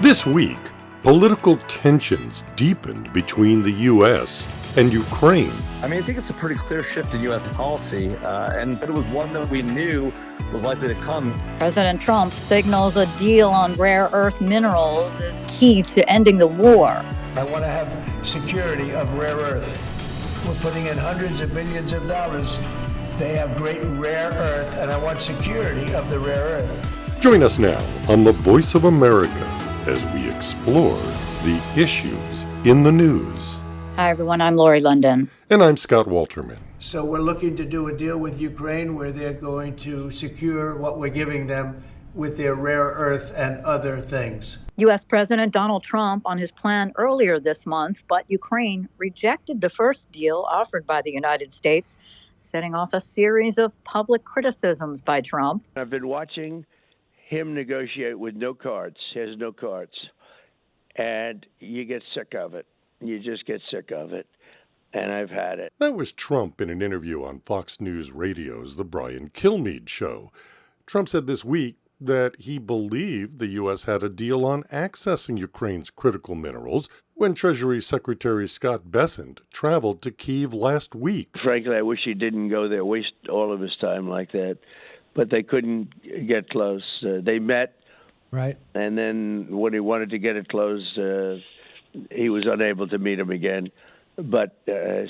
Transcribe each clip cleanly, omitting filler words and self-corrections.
This week, political tensions deepened between the U.S. and Ukraine. I think it's a pretty clear shift in U.S. policy, but it was one that we knew was likely to come. President Trump signals a deal on rare earth minerals is key to ending the war. I want to have security of rare earth. We're putting in hundreds of millions of dollars. They have great rare earth, and I want security of the rare earth. Join us now on The Voice of America as we explore the issues in the news. Hi, everyone. I'm Lori London. And I'm Scott Walterman. So we're looking to do a deal with Ukraine where they're going to secure what we're giving them with their rare earth and other things. U.S. President Donald Trump on his plan earlier this month, but Ukraine rejected the first deal offered by the United States, setting off a series of public criticisms by Trump. I've been watching him negotiate with no cards. He has no cards. And you get sick of it. You just get sick of it. And I've had it. That was Trump in an interview on Fox News Radio's The Brian Kilmeade Show. Trump said this week that he believed the U.S. had a deal on accessing Ukraine's critical minerals when Treasury Secretary Scott Bessent traveled to Kyiv last week. Frankly, I wish he didn't go there, waste all of his time like that. But they couldn't get close. They met, right? And then when he wanted to get it closed, he was unable to meet him again. But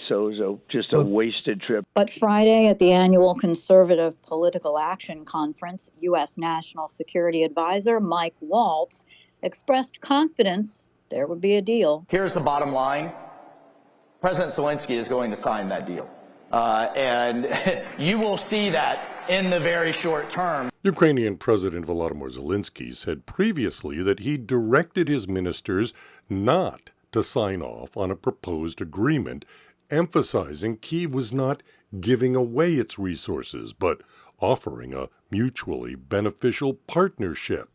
so just a wasted trip. But Friday at the annual Conservative Political Action Conference, U.S. National Security Advisor Mike Waltz expressed confidence there would be a deal. Here's the bottom line. President Zelenskyy is going to sign that deal. And you will see that in the very short term. Ukrainian President Volodymyr Zelenskyy said previously that he directed his ministers not to sign off on a proposed agreement, emphasizing Kyiv was not giving away its resources, but offering a mutually beneficial partnership.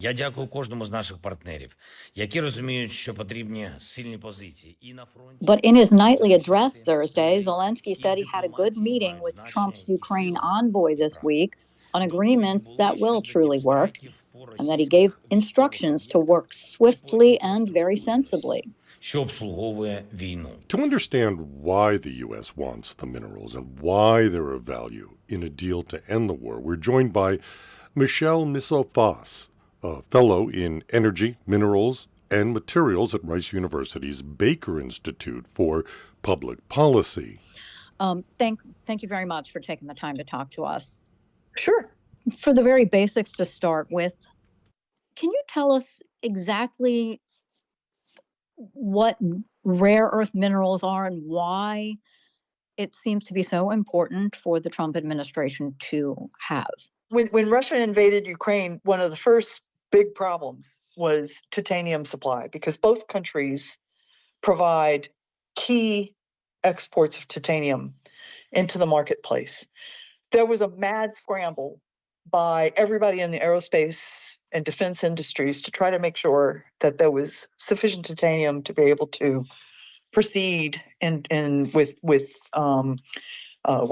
Я дякую кожному з наших партнерів, які розуміють, що потрібні сильні позиції і на фронті. But in his nightly address Thursday, Zelenskyy said he had a good meeting with Trump's Ukraine envoy this week on agreements that will truly work, and that he gave instructions to work swiftly and very sensibly. Що обслуговує війну. To understand why the U.S. wants the minerals and why they're of value in a deal to end the war, we're joined by Michelle Michot Foss, a fellow in energy, minerals, and materials at Rice University's Baker Institute for Public Policy. Thank you very much for taking the time to talk to us. Sure. For the very basics to start with, can you tell us exactly what rare earth minerals are and why it seems to be so important for the Trump administration to have? When Russia invaded Ukraine, one of the first big problems was titanium supply, because both countries provide key exports of titanium into the marketplace. There was a mad scramble by everybody in the aerospace and defense industries to try to make sure that there was sufficient titanium to be able to proceed with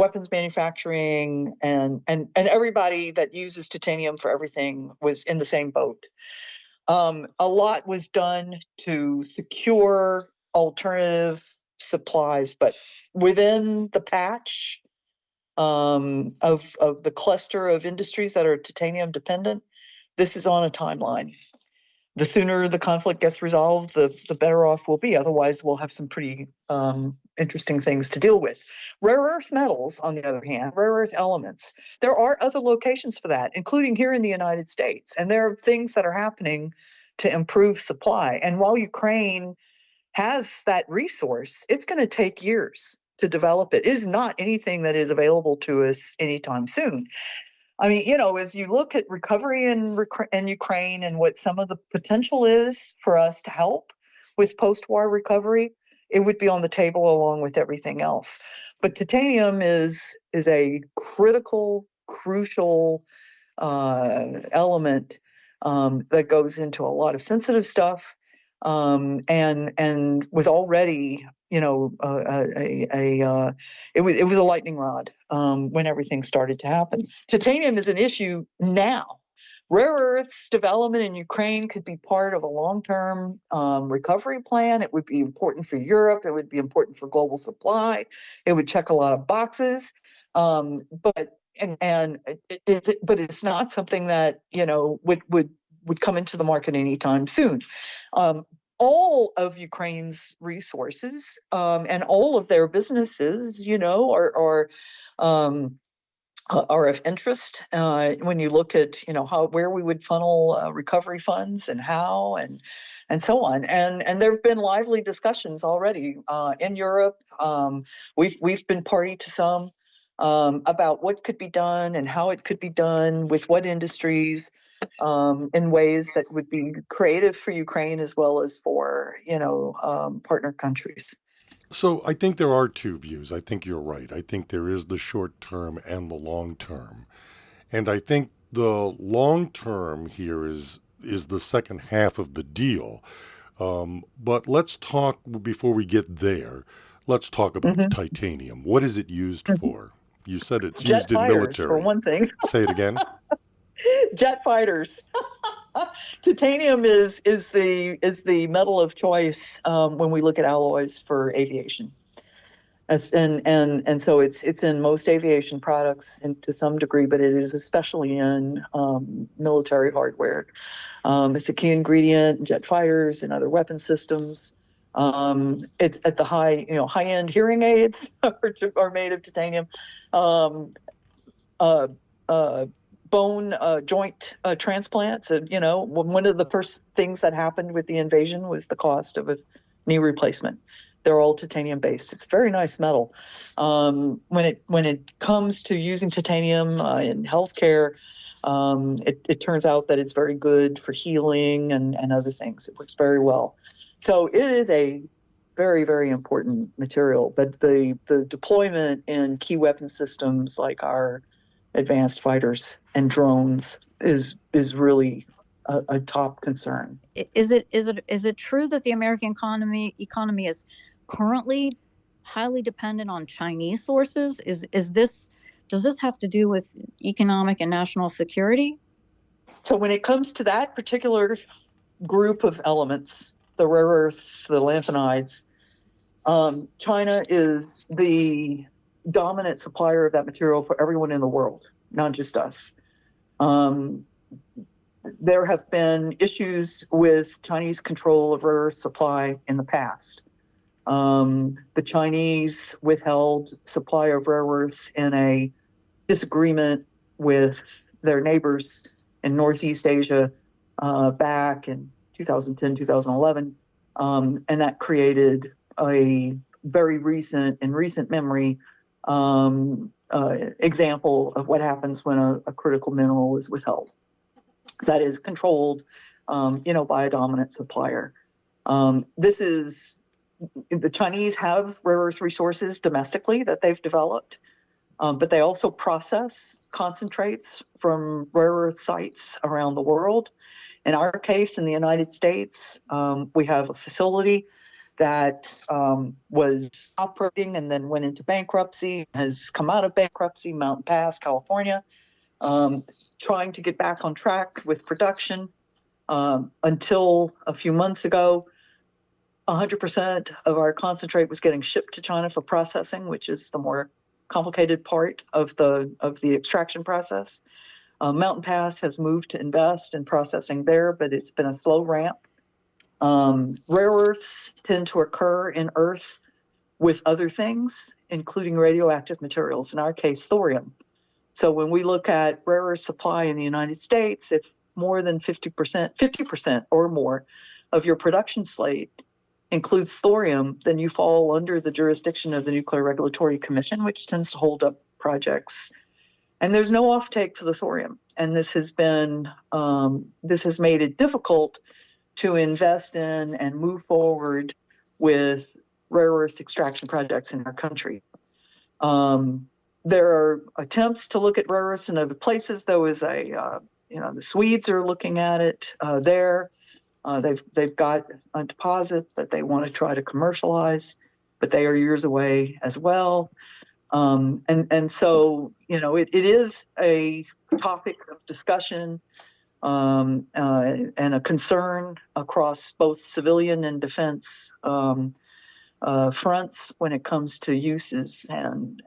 weapons manufacturing, and everybody that uses titanium for everything was in the same boat. A lot was done to secure alternative supplies, but within the patch of the cluster of industries that are titanium dependent, this is on a timeline. The sooner the conflict gets resolved, the better off we'll be. Otherwise, we'll have some pretty interesting things to deal with. Rare earth metals, on the other hand, rare earth elements, there are other locations for that, including here in the United States. And there are things that are happening to improve supply. And while Ukraine has that resource, it's going to take years to develop it. It is not anything that is available to us anytime soon. As you look at recovery in Ukraine and what some of the potential is for us to help with post-war recovery, it would be on the table along with everything else. But titanium is a crucial element that goes into a lot of sensitive stuff, and was already, it was a lightning rod when everything started to happen. Titanium is an issue now, Rare earths development in Ukraine could be part of a long-term recovery plan. It would be important for Europe. It would be important for global supply. It would check a lot of boxes. But it's not something that would come into the market anytime soon. All of Ukraine's resources and all of their businesses, are of interest when you look at where we would funnel recovery funds and how and so on. And there have been lively discussions already in Europe. We've been party to some about what could be done and how it could be done with what industries in ways that would be creative for Ukraine as well as for partner countries. So I think there are two views. I think you're right. I think there is the short term and the long term. And I think the long term here is the second half of the deal. But let's talk, before we get there, let's talk about titanium. What is it used for? You said it's used in military. For one thing. Say it again. Jet fighters. Titanium is the metal of choice when we look at alloys for aviation. And so it's in most aviation products and to some degree, but it is especially in military hardware. It's a key ingredient in jet fighters and other weapon systems. It's at the high-end hearing aids are made of titanium. Bone joint transplants. One of the first things that happened with the invasion was the cost of a knee replacement. They're all titanium based. It's a very nice metal. When it comes to using titanium in healthcare, it turns out that it's very good for healing and other things. It works very well. So it is a very, very important material. But the deployment in key weapon systems like our advanced fighters and drones is really a top concern. Is it true that the American economy is currently highly dependent on Chinese sources? Does this have to do with economic and national security? So when it comes to that particular group of elements, the rare earths, the lanthanides, China is the dominant supplier of that material for everyone in the world, not just us. There have been issues with Chinese control of rare earth supply in the past. The Chinese withheld supply of rare earths in a disagreement with their neighbors in Northeast Asia back in 2010, 2011. And that created a very recent memory example of what happens when a critical mineral is withheld. That is controlled, by a dominant supplier. The Chinese have rare earth resources domestically that they've developed, but they also process concentrates from rare earth sites around the world. In our case, in the United States, we have a facility that was operating and then went into bankruptcy, has come out of bankruptcy, Mountain Pass, California, trying to get back on track with production. Until a few months ago, 100% of our concentrate was getting shipped to China for processing, which is the more complicated part of the extraction process. Mountain Pass has moved to invest in processing there, but it's been a slow ramp. Rare earths tend to occur in Earth with other things, including radioactive materials, in our case, thorium. So when we look at rare earth supply in the United States, if more than 50% or more of your production slate includes thorium, then you fall under the jurisdiction of the Nuclear Regulatory Commission, which tends to hold up projects. And there's no offtake for the thorium. And this has made it difficult to invest in and move forward with rare earth extraction projects in our country. There are attempts to look at rare earths in other places. There was the Swedes are looking at it there. They've got a deposit that they want to try to commercialize, but they are years away as well. And so, it is a topic of discussion and a concern across both civilian and defense fronts when it comes to uses and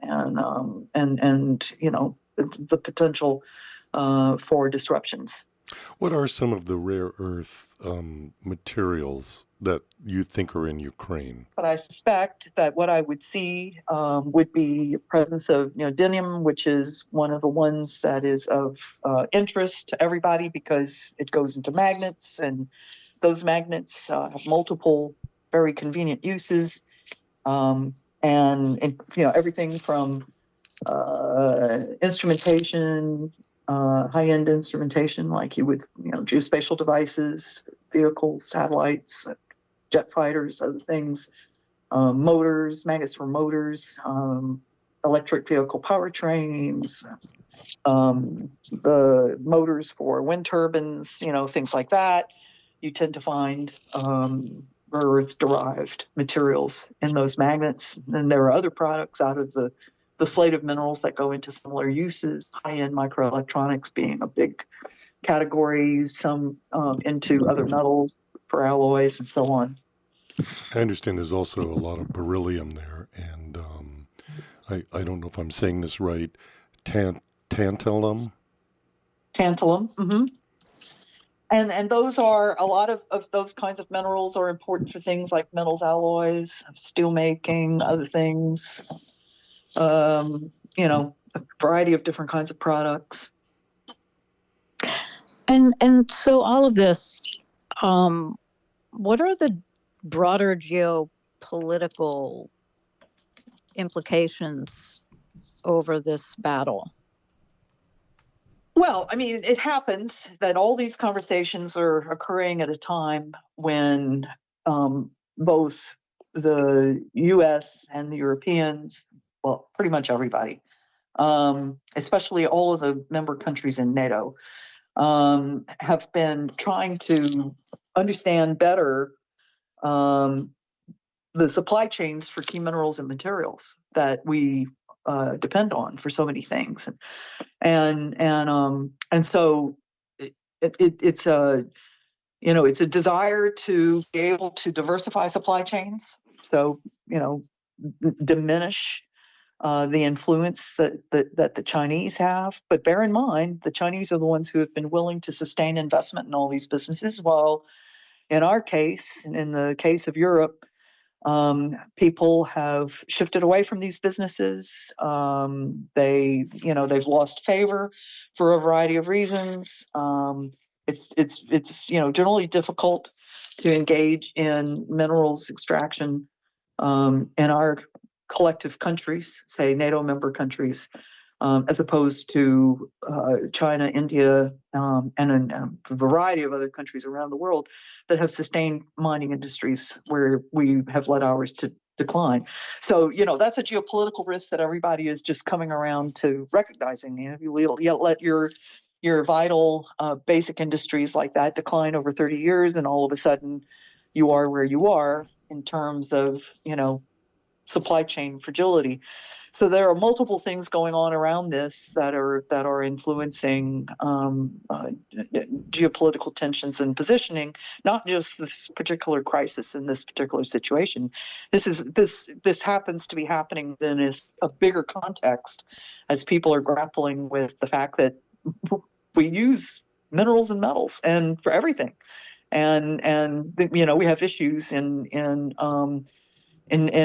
the potential for disruptions. What are some of the rare earth materials that you think are in Ukraine? But I suspect that what I would see would be presence of neodymium, which is one of the ones that is of interest to everybody because it goes into magnets, and those magnets have multiple very convenient uses, and everything from instrumentation, high-end instrumentation like you would geospatial devices, vehicles, satellites, jet fighters, other things, motors, magnets for motors, electric vehicle powertrains, the motors for wind turbines, things like that. You tend to find rare earth derived materials in those magnets. And there are other products out of the slate of minerals that go into similar uses, high-end microelectronics being a big category, some into other metals for alloys and so on. I understand there's also a lot of beryllium there, and I don't know if I'm saying this right, tantalum? Tantalum, mm-hmm. And those are, a lot of those kinds of minerals are important for things like metals alloys, steel making, other things, a variety of different kinds of products. And so all of this, what are the broader geopolitical implications over this battle? Well, I mean, it happens that all these conversations are occurring at a time when both the U.S. and the Europeans, well, pretty much everybody, especially all of the member countries in NATO, have been trying to understand better the supply chains for key minerals and materials that we depend on for so many things, and so it's a it's a desire to be able to diversify supply chains, so diminish the influence that the Chinese have. But bear in mind, the Chinese are the ones who have been willing to sustain investment in all these businesses, while in our case, in the case of Europe, people have shifted away from these businesses. They've lost favor for a variety of reasons. It's generally difficult to engage in minerals extraction in our collective countries, say NATO member countries, as opposed to China, India, and a variety of other countries around the world that have sustained mining industries where we have let ours to decline. So, that's a geopolitical risk that everybody is just coming around to recognizing. If you let your vital basic industries like that decline over 30 years, and all of a sudden you are where you are in terms of, supply chain fragility. So there are multiple things going on around this that are influencing geopolitical tensions and positioning, not just this particular crisis in this particular situation. This happens to be happening in a bigger context as people are grappling with the fact that we use minerals and metals and for everything, and we have issues in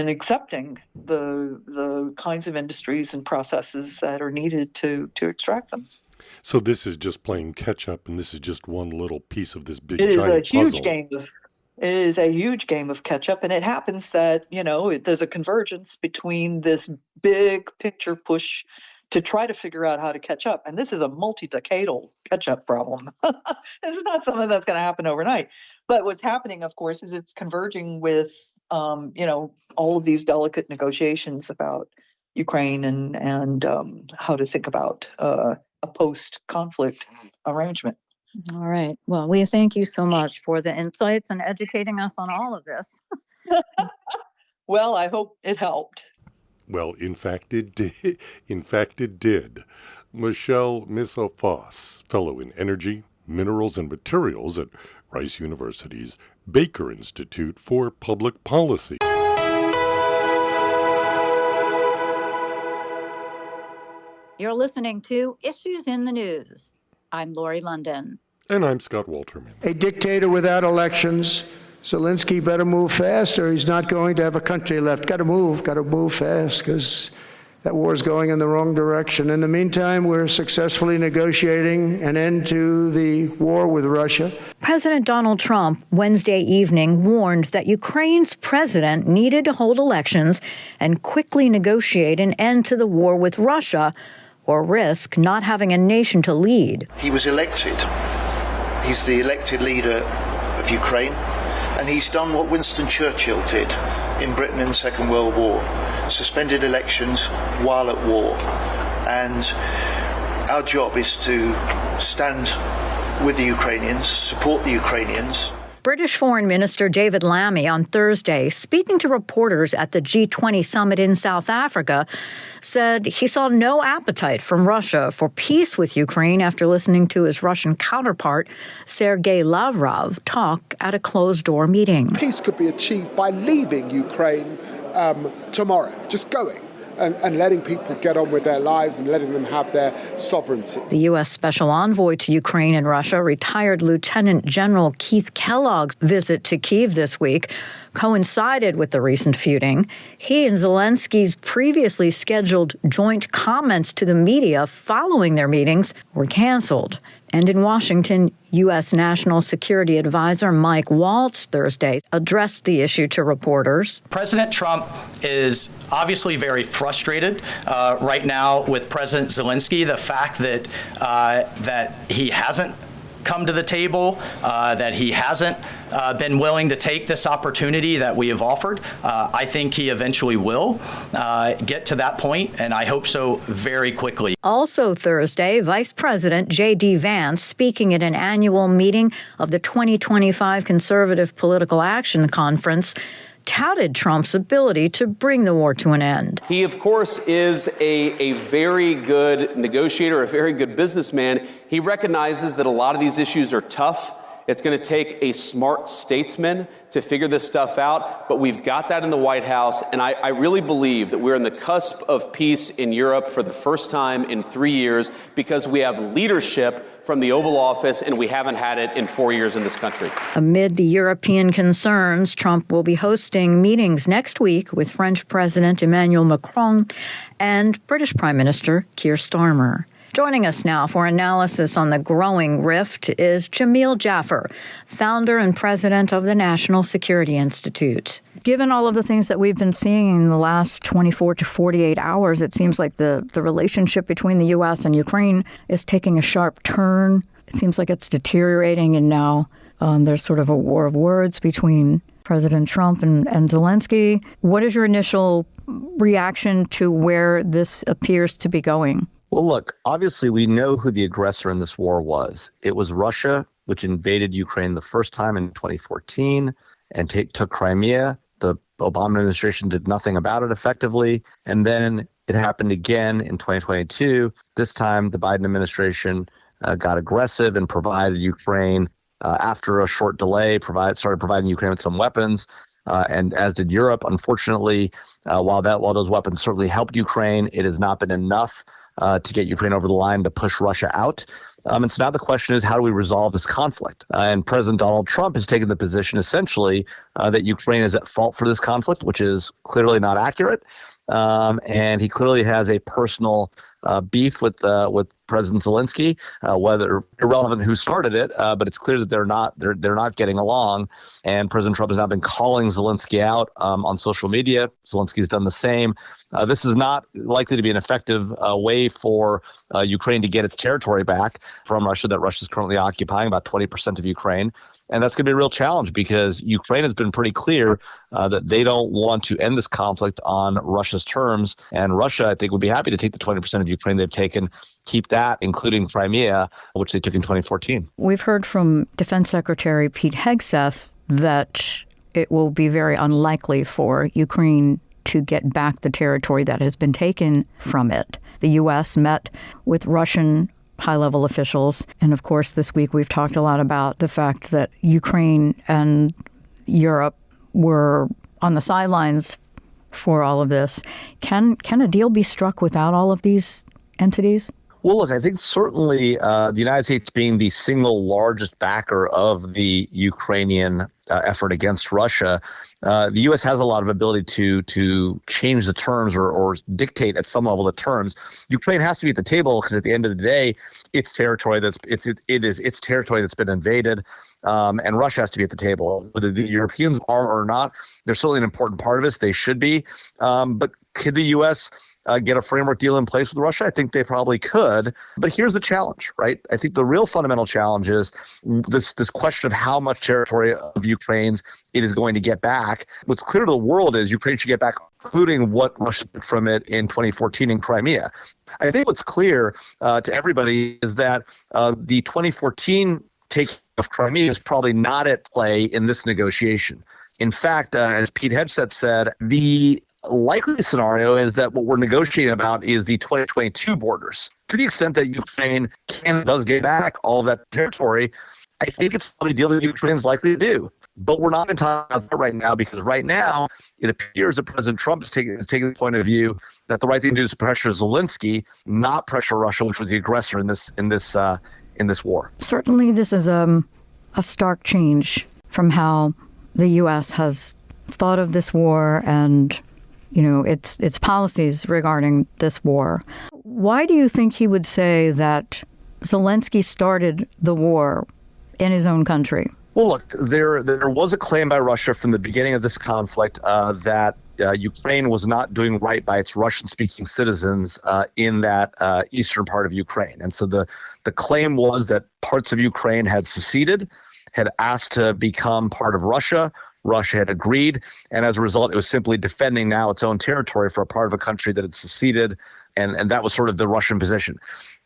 accepting the kinds of industries and processes that are needed to extract them. So this is just playing catch up, and this is just one little piece of this big It is giant a huge puzzle. It is a huge game of catch up, and it happens that there's a convergence between this big picture push to try to figure out how to catch up, and this is a multi-decadal catch up problem. This is not something that's going to happen overnight. But what's happening, of course, is it's converging with all of these delicate negotiations about Ukraine and how to think about a post-conflict arrangement. All right. Well, we thank you so much for the insights and educating us on all of this. Well, I hope it helped. Well, in fact, it did. Michelle Michot Foss, fellow in energy, Minerals and Materials at Rice University's Baker Institute for Public Policy. You're listening to Issues in the News. I'm Lori London. And I'm Scott Walterman. A dictator without elections. Zelenskyy better move fast or he's not going to have a country left. Got to move fast because that war is going in the wrong direction. In the meantime, we're successfully negotiating an end to the war with Russia. President Donald Trump Wednesday evening warned that Ukraine's president needed to hold elections and quickly negotiate an end to the war with Russia or risk not having a nation to lead. He was elected. He's the elected leader of Ukraine, and he's done what Winston Churchill did in Britain in the Second World War, suspended elections while at war. And our job is to stand with the Ukrainians, support the Ukrainians. British Foreign Minister David Lammy on Thursday, speaking to reporters at the G20 summit in South Africa, said he saw no appetite from Russia for peace with Ukraine after listening to his Russian counterpart, Sergei Lavrov, talk at a closed-door meeting. Peace could be achieved by leaving Ukraine tomorrow, just going. And letting people get on with their lives and letting them have their sovereignty. The U.S. Special Envoy to Ukraine and Russia, retired Lieutenant General Keith Kellogg's visit to Kyiv this week coincided with the recent feuding. He and Zelenskyy's previously scheduled joint comments to the media following their meetings were canceled. And in Washington, U.S. National Security Advisor Mike Waltz Thursday addressed the issue to reporters. President Trump is obviously very frustrated right now with President Zelenskyy. The fact that he hasn't come to the table, that he hasn't been willing to take this opportunity that we have offered. I think he eventually will get to that point, and I hope so very quickly. Also Thursday, Vice President J.D. Vance, speaking at an annual meeting of the 2025 Conservative Political Action Conference, touted Trump's ability to bring the war to an end. He, of course, is a very good negotiator, a very good businessman. He recognizes that a lot of these issues are tough. It's going to take a smart statesman to figure this stuff out, but we've got that in the White House, and I really believe that we're on the cusp of peace in Europe for the first time in 3 years because we have leadership from the Oval Office, and we haven't had it in 4 years in this country. Amid the European concerns, Trump will be hosting meetings next week with French President Emmanuel Macron and British Prime Minister Keir Starmer. Joining us now for analysis on the growing rift is Jamil Jaffer, founder and president of the National Security Institute. Given all of the things that we've been seeing in the last 24 to 48 hours, it seems like the relationship between the U.S. and Ukraine is taking a sharp turn. It seems like it's deteriorating, and now there's sort of a war of words between President Trump and Zelenskyy. What is your initial reaction to where this appears to be going? Well, look, obviously we know who the aggressor in this war was. It was Russia, which invaded Ukraine the first time in 2014 and took Crimea. The Obama administration did nothing about it effectively. And then it happened again in 2022. This time the Biden administration got aggressive and provided Ukraine, after a short delay, started providing Ukraine with some weapons. And as did Europe. Unfortunately, while those weapons certainly helped Ukraine, it has not been enough to get Ukraine over the line to push Russia out. And so now the question is, how do we resolve this conflict? And President Donald Trump has taken the position essentially that Ukraine is at fault for this conflict, which is clearly not accurate. And he clearly has a personal beef with President Zelenskyy, whether irrelevant who started it, but it's clear that they're not getting along. And President Trump has now been calling Zelenskyy out on social media. Zelensky's done the same. This is not likely to be an effective way for Ukraine to get its territory back from Russia that Russia is currently occupying, about 20% of Ukraine. And that's going to be a real challenge because Ukraine has been pretty clear that they don't want to end this conflict on Russia's terms. And Russia, I think, would be happy to take the 20% of Ukraine they've taken, keep that, including Crimea, which they took in 2014. We've heard from Defense Secretary Pete Hegseth that it will be very unlikely for Ukraine to get back the territory that has been taken from it. The U.S. met with Russian high-level officials. And of course, this week we've talked a lot about the fact that Ukraine and Europe were on the sidelines for all of this. Can a deal be struck without all of these entities? Well, look, I think certainly the United States being the single largest backer of the Ukrainian effort against Russia, the U.S. has a lot of ability to change the terms or dictate at some level the terms. Ukraine has to be at the table because at the end of the day, it's territory it's territory that's been invaded, and Russia has to be at the table. Whether the Europeans are or not, they're certainly an important part of this. They should be. But could the U.S. Get a framework deal in place with Russia? I think they probably could. But here's the challenge, right? I think the real fundamental challenge is this question of how much territory of Ukraine's it is going to get back. What's clear to the world is Ukraine should get back, including what Russia took from it in 2014 in Crimea. I think what's clear to everybody is that the 2014 take of Crimea is probably not at play in this negotiation. In fact, as Pete Hegseth said, the likely scenario is that what we're negotiating about is the 2022 borders. To the extent that Ukraine does get back all of that territory, I think it's probably a deal that Ukraine is likely to do. But we're not in time about that right now, because right now it appears that President Trump is taking the point of view that the right thing to do is pressure Zelenskyy, not pressure Russia, which was the aggressor in this war. Certainly, this is a stark change from how the U.S. has thought of this war and its policies regarding this war. Why do you think he would say that Zelenskyy started the war in his own country? Well, look, there was a claim by Russia from the beginning of this conflict that Ukraine was not doing right by its Russian-speaking citizens in that eastern part of Ukraine. And so the claim was that parts of Ukraine had seceded, had asked to become part of Russia. Russia had agreed, and as a result, it was simply defending now its own territory for a part of a country that had seceded, and that was sort of the Russian position.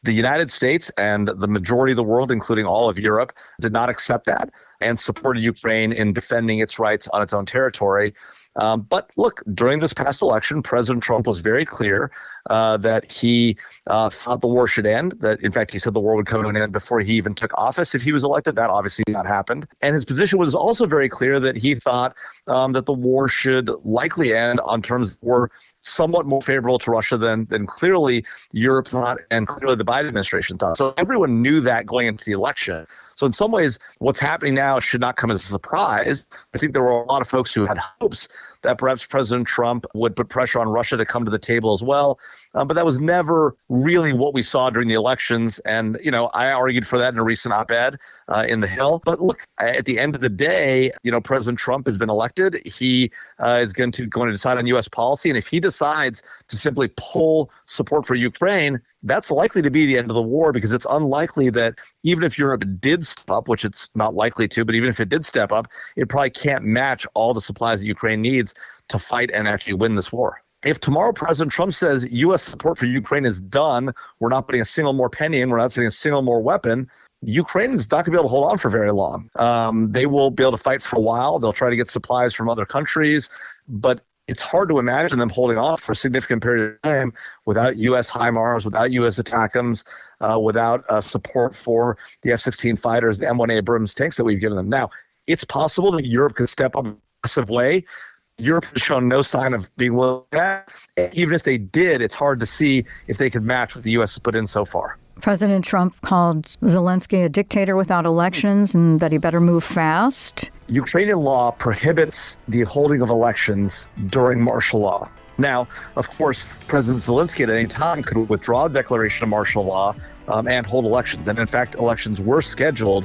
The United States and the majority of the world, including all of Europe, did not accept that and supported Ukraine in defending its rights on its own territory. But look, during this past election, President Trump was very clear that he thought the war should end, that in fact he said the war would come to an end before he even took office if he was elected. That obviously not happened. And his position was also very clear that he thought that the war should likely end on terms that were somewhat more favorable to Russia than clearly Europe thought and clearly the Biden administration thought. So everyone knew that going into the election. So in some ways, what's happening now should not come as a surprise. I think there were a lot of folks who had hopes that perhaps President Trump would put pressure on Russia to come to the table as well. But that was never really what we saw during the elections. And, I argued for that in a recent op-ed in The Hill. But look, at the end of the day, President Trump has been elected. He is going to decide on U.S. policy. And if he decides to simply pull support for Ukraine, that's likely to be the end of the war, because it's unlikely that even if Europe did step up, which it's not likely to, but even if it did step up, it probably can't match all the supplies that Ukraine needs to fight and actually win this war. If tomorrow President Trump says U.S. support for Ukraine is done, we're not putting a single more penny in, we're not sending a single more weapon, Ukraine is not going to be able to hold on for very long. They will be able to fight for a while. They'll try to get supplies from other countries, but it's hard to imagine them holding on for a significant period of time without U.S. HIMARS, without U.S. ATACMS, without support for the F-16 fighters, the M1 Abrams tanks that we've given them. Now, it's possible that Europe could step up in a massive way. Europe has shown no sign of being willing to do that. Even if they did, it's hard to see if they could match what the U.S. has put in so far. President Trump called Zelenskyy a dictator without elections and that he better move fast. Ukrainian law prohibits the holding of elections during martial law. Now, of course, President Zelenskyy at any time could withdraw the declaration of martial law and hold elections. And in fact, elections were scheduled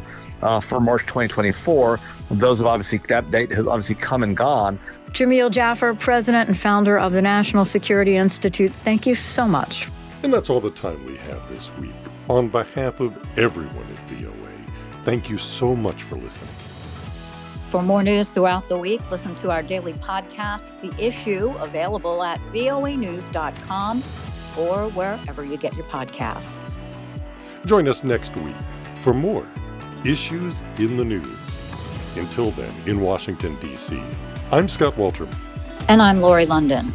for March 2024. That date has obviously come and gone. Jamil Jaffer, president and founder of the National Security Institute, thank you so much. And that's all the time we have this week. On behalf of everyone at VOA, thank you so much for listening. For more news throughout the week, listen to our daily podcast, The Issue, available at voanews.com or wherever you get your podcasts. Join us next week for more Issues in the News. Until then, in Washington, D.C., I'm Scott Walterman. And I'm Lori London.